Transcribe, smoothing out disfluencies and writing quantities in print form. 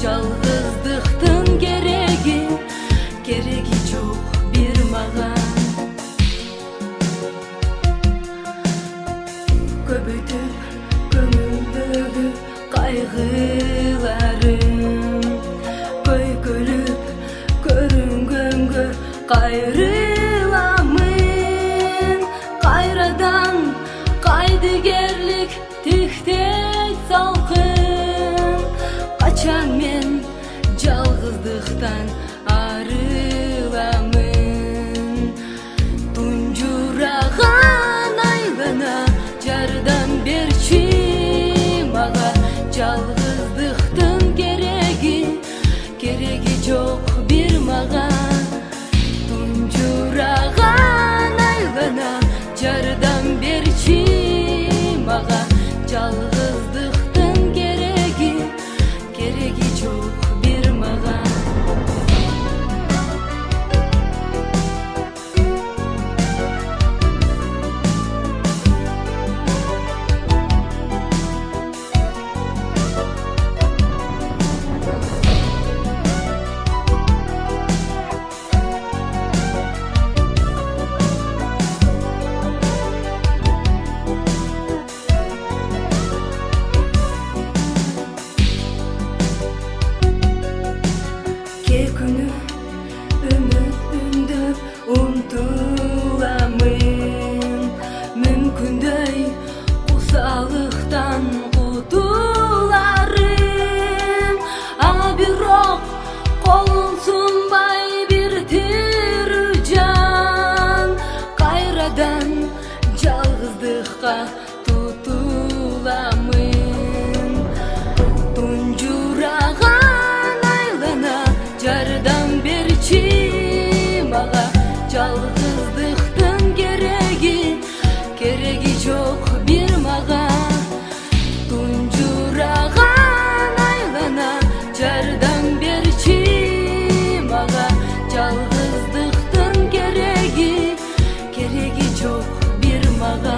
жалгыздыктын кереги жок бир мага. Көбөйтүп көңүлдөгү кайгыларым, көйкөлүп көрүнгөнгө кайрыламын. Кайрадан кайдыгерлик тиктей салкын, качан мен жалгыздыктан арыламын. Тунжураган айлана жардам берчи мага, жалгыздыктын кереги жок бир мага. Тунжураган айлана жардам берчи мага, жалгыздыктын кереги жок бир мага. Күнү үмүт үндөп умтуламын, мүмкүндөй кусалыктан кутуларым. А бирок колун сунбай бир тирүү жан, кайрадан жалгыздыкка тутуламын. Тунжураган айлана жардам берчи мага, жалгыздыктын кереги жок бир мага. Тунжураган айлана жардам берчи мага, жалгыздыктын кереги жок бир мага.